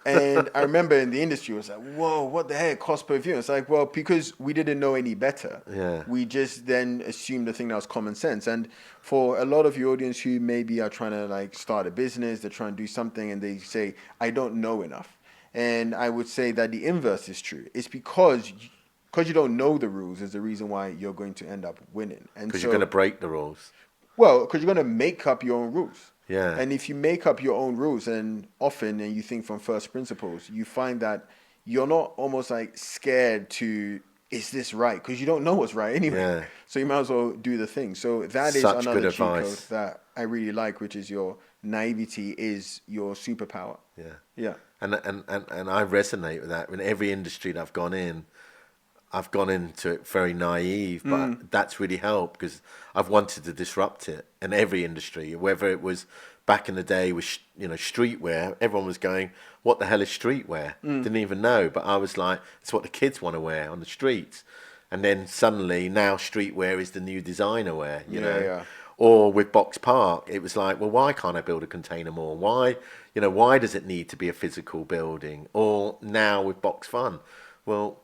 And I remember in the industry, it was like, whoa, what the heck, cost per view? It's like, well, because we didn't know any better. Yeah. We just then assumed the thing that was common sense. And for a lot of your audience who maybe are trying to like start a business, they're trying to do something and they say, I don't know enough. And I would say that the inverse is true. It's because you don't know the rules is the reason why you're going to end up winning. And Because so, you're going to break the rules. well, because you're going to make up your own rules. Yeah. And if you make up your own rules, and often, and you think from first principles, you find that you're not almost like scared to, is this right? Because you don't know what's right anyway. Yeah. So you might as well do the thing. So that is Such another good cheat code advice. that I really like, which is your naivety is your superpower. Yeah. Yeah. And I resonate with that. In every industry that I've gone into it very naive, but that's really helped because I've wanted to disrupt it in every industry. Whether it was back in the day with streetwear, everyone was going, "What the hell is streetwear?" Didn't even know, but I was like, "It's what the kids want to wear on the streets." And then suddenly, now streetwear is the new designer wear. You know. Yeah. Or with Box Park, it was like, well, why can't I build a container mall? Why does it need to be a physical building? Or now with Box Fun, well,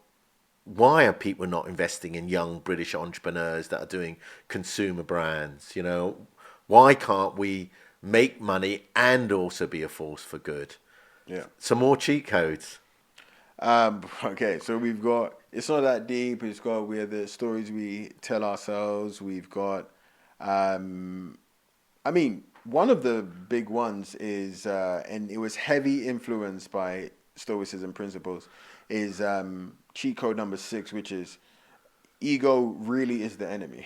why are people not investing in young British entrepreneurs that are doing consumer brands? Why can't we make money and also be a force for good? Yeah. Some more cheat codes. Okay, so we've got, it's not that deep. We have the stories we tell ourselves. We've got, one of the big ones is, and it was heavy influenced by Stoicism principles, is cheat code number 6, which is ego really is the enemy.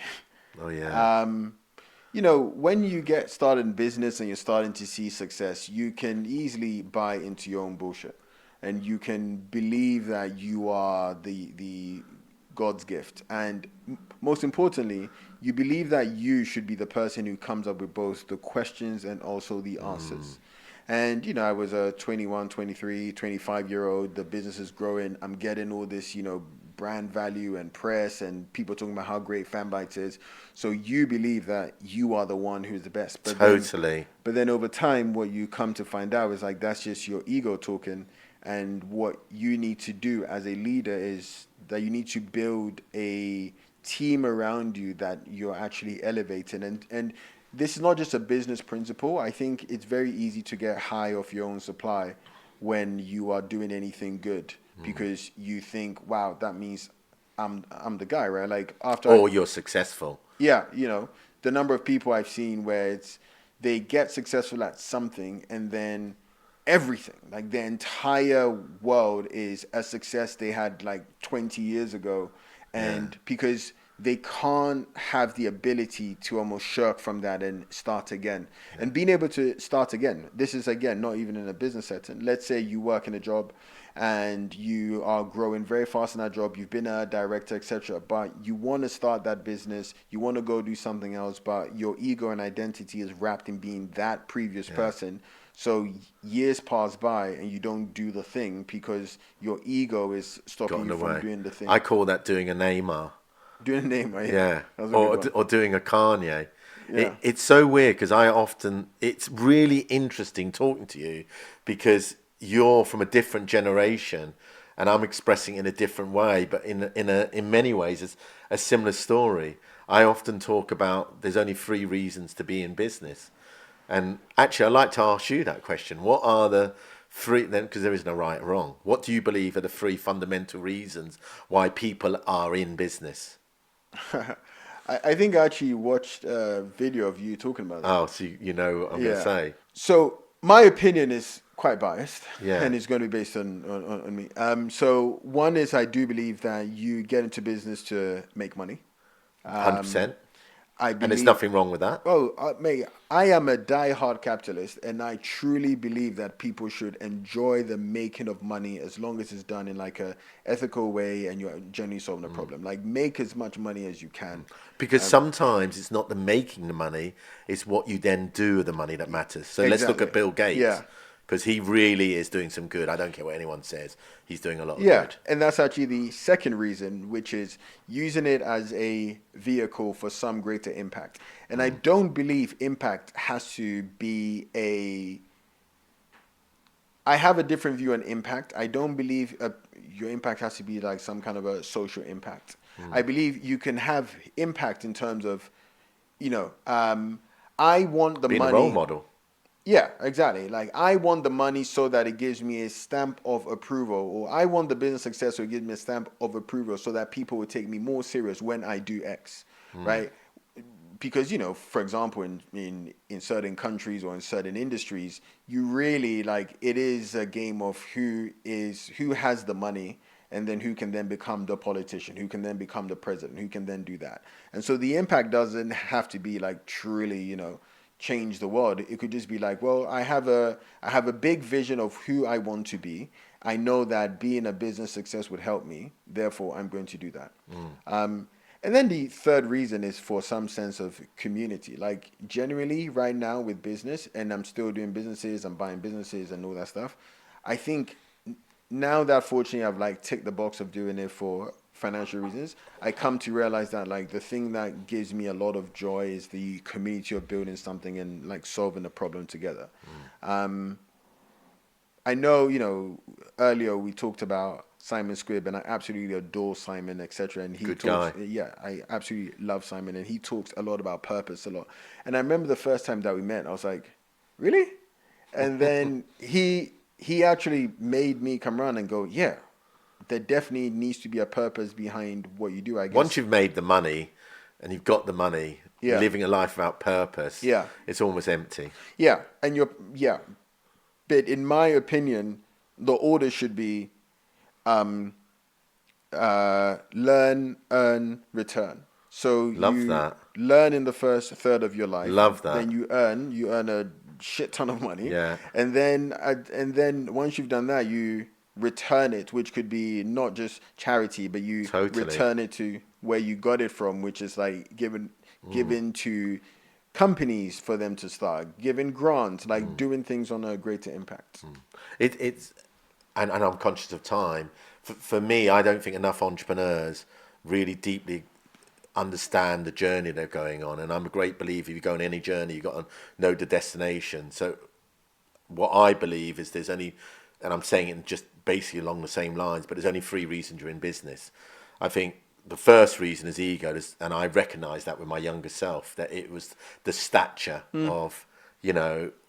Oh, yeah. When you get started in business and you're starting to see success, you can easily buy into your own bullshit. And you can believe that you are the God's gift. And most importantly, you believe that you should be the person who comes up with both the questions and also the answers. And, I was a 21, 23, 25-year-old. The business is growing. I'm getting all this, brand value and press and people talking about how great Fanbytes is. So you believe that you are the one who's the best. But Totally. But then over time, what you come to find out is like that's just your ego talking. And what you need to do as a leader is that you need to build a team around you that you're actually elevating. And this is not just a business principle. I think it's very easy to get high off your own supply when you are doing anything good because you think, wow, that means I'm the guy, right? Like You're successful. Yeah, the number of people I've seen where they get successful at something and then everything, like the entire world is a success they had like 20 years ago. And because they can't have the ability to almost shirk from that and start again. And being able to start again, this is again, not even in a business setting. Let's say you work in a job and you are growing very fast in that job. You've been a director, etc. But you want to start that business. You want to go do something else, but your ego and identity is wrapped in being that previous person. So years pass by and you don't do the thing because your ego is stopping you from doing the thing. I call that doing a Neymar. Doing a Neymar, yeah. Or doing a Kanye. Yeah. It's so weird because it's really interesting talking to you because you're from a different generation and I'm expressing it in a different way, but in many ways it's a similar story. I often talk about there's only 3 reasons to be in business. And actually, I'd like to ask you that question. What are the 3, then, because there is no right or wrong, what do you believe are the 3 fundamental reasons why people are in business? I think I actually watched a video of you talking about that. Oh, so you know what I'm going to say. So my opinion is quite biased, and it's going to be based on me. So one is I do believe that you get into business to make money. 100%. I And there's believe. nothing wrong with that. Oh, mate, I am a die-hard capitalist, and I truly believe that people should enjoy the making of money as long as it's done in like a ethical way and you're generally solving a problem. Like, make as much money as you can. Because sometimes it's not the making the money, it's what you then do with the money that matters. So let's look Exactly. at Bill Gates, Yeah. because he really is doing some good. I don't care what anyone says. He's doing a lot of Yeah, good. and that's actually the second reason, which is using it as a vehicle for some greater impact. And I don't believe impact has to be a. I have a different view on impact. I don't believe your impact has to be like some kind of a social impact. I believe you can have impact in terms of, you know, I want the Being a role money. model. Yeah, exactly. Like, I want the money so that it gives me a stamp of approval, or I want the business success so it gives me a stamp of approval so that people will take me more serious when I do X, right? Because, for example, in certain countries or in certain industries, you really, like, it is a game of who has the money, and then who can then become the politician, who can then become the president, who can then do that. And so the impact doesn't have to be like truly, change the world. It could just be like, well, I have a big vision of who I want to be. I know that being a business success would help me. Therefore, I'm going to do that. And then the third reason is for some sense of community. Like, generally right now with business, and I'm still doing businesses, I'm buying businesses and all that stuff. I think now that fortunately I've like ticked the box of doing it for financial reasons, I come to realize that like the thing that gives me a lot of joy is the community of building something and like solving a problem together. Um, I know, earlier we talked about Simon Squibb, and I absolutely adore Simon, etc. And he Good talks, guy. yeah, I absolutely love Simon, and he talks a lot about purpose a lot. And I remember the first time that we met, I was like, really? And then he actually made me come around and go, yeah, there definitely needs to be a purpose behind what you do, I Once guess. you've made the money and you've got the money, Yeah, living a life without purpose, yeah, it's almost empty. yeah. And yeah. But in my opinion, the order should be um, learn, earn, return. So Love you that. learn in the first third of your life, Love then that. you earn a shit ton of money, Yeah, and then once you've done that, you return it, which could be not just charity, but you totally. return it to where you got it from, which is like given to companies for them to start giving grants, like doing things on a greater impact. It's and I'm conscious of time. For me, I don't think enough entrepreneurs really deeply understand the journey they're going on. And I'm a great believer if you go on any journey, you've got to know the destination. So what I believe is there's only, and I'm saying it just basically along the same lines, but there's only three reasons you're in business. I think the first reason is ego, and I recognise that with my younger self, that it was the stature of,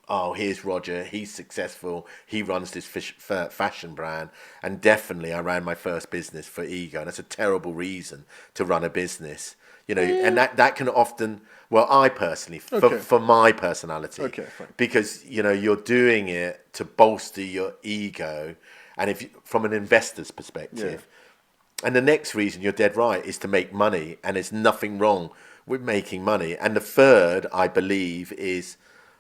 oh, here's Roger, he's successful, he runs this fashion brand, and definitely I ran my first business for ego, and that's a terrible reason to run a business, and that can often, well, I personally, Okay. for my personality, Okay, fine. because you're doing it to bolster your ego, and if from an investor's Yeah. perspective. And the next reason, you're dead right, is to make money, and there's nothing wrong with making money. And the third, I believe, is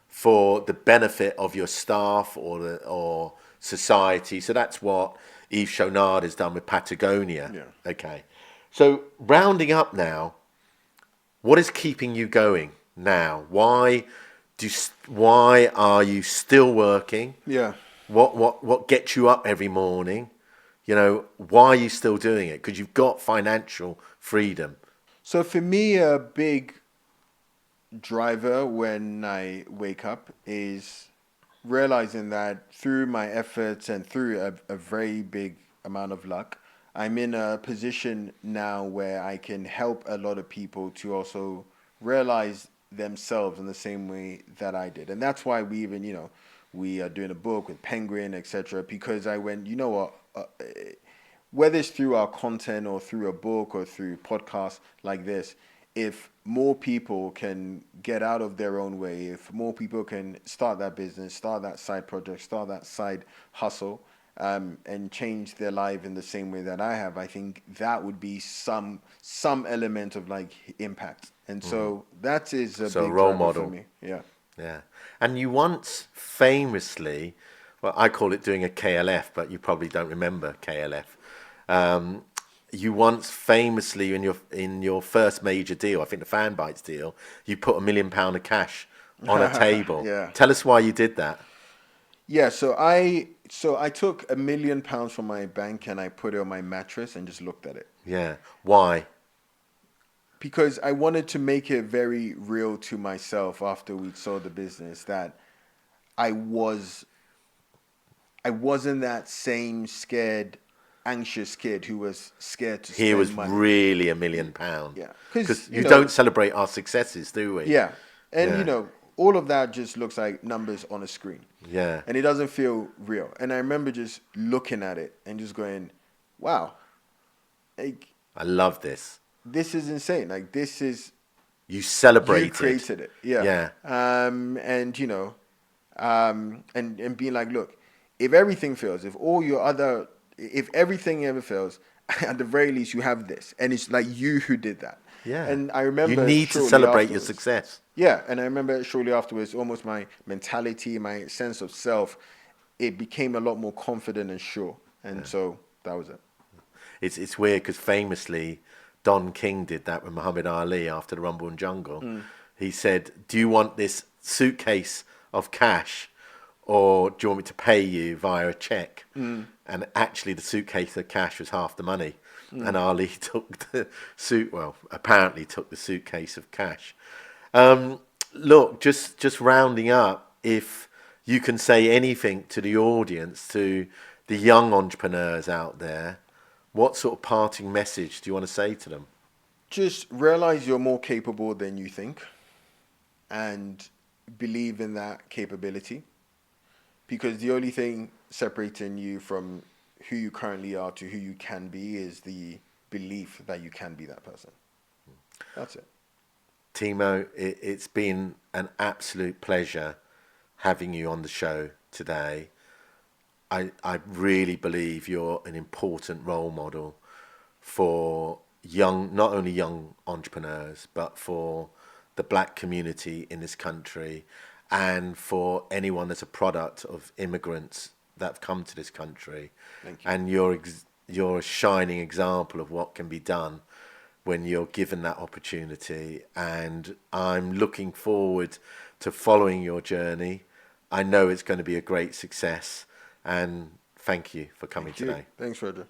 for the benefit of your staff or society. So that's what Yves Chouinard has done with Patagonia. Yeah. Okay. So rounding up now, what is keeping you going now? Why are you still working? Yeah. What gets you up every morning? Why are you still doing it? Because you've got financial freedom. So for me, a big driver when I wake up is realizing that through my efforts and through a very big amount of luck, I'm in a position now where I can help a lot of people to also realize themselves in the same way that I did. And that's why we even, we are doing a book with Penguin, etc. Because I went, you know what, whether it's through our content or through a book or through podcasts like this, if more people can get out of their own way, if more people can start that business, start that side project, start that side hustle, and change their life in the same way that I have, I think that would be some element of like impact. And so that is a So a big role driver for model. me. Yeah. Yeah. And you once famously, well, I call it doing a KLF, but you probably don't remember KLF. Um, you once famously in your first major deal, I think the Fanbytes deal, you put £1 million of cash on a table. Yeah. Tell us why you did that. Yeah, so I took £1 million from my bank and I put it on my mattress and just looked at it Yeah. Why? because I wanted to make it very real to myself after we sold the business that I was I wasn't that same scared, anxious kid who was scared to Here spend was money. really £1 million. Yeah, because Because you don't celebrate our successes, do we? yeah, and Yeah. all of that just looks like numbers on a screen, Yeah. and it doesn't feel real. And I remember just looking at it and just going, "Wow, like I love this. this is insane! Like this is You you celebrated. created it, yeah." Yeah. And and being like, look, if everything fails, if everything ever fails, at the very least you have this, and it's like you who did that. Yeah. And I You remember need to shortly celebrate your afterwards, success. yeah, and I remember shortly afterwards, almost my mentality, my sense of self, it became a lot more confident and sure, and so that was it. It's weird because famously, Don King did that with Muhammad Ali after the Rumble in Jungle. He said, "Do you want this suitcase of cash, or do you want me to pay you via a check?" And actually, the suitcase of cash was half the money, and Ali took the apparently took the suitcase of cash. Look, just rounding up, if you can say anything to the audience, to the young entrepreneurs out there, what sort of parting message do you want to say to them? Just realize you're more capable than you think, and believe in that capability, because the only thing separating you from who you currently are to who you can be is the belief that you can be that person. That's it. Timo, it's been an absolute pleasure having you on the show today. I really believe you're an important role model for not only young entrepreneurs, but for the black community in this country and for anyone that's a product of immigrants that have come to this country. Thank you. And you're a shining example of what can be done when you're given that opportunity. And I'm looking forward to following your journey. I know it's going to be a great success. And thank you for coming Thank you. today. Thanks, Roger.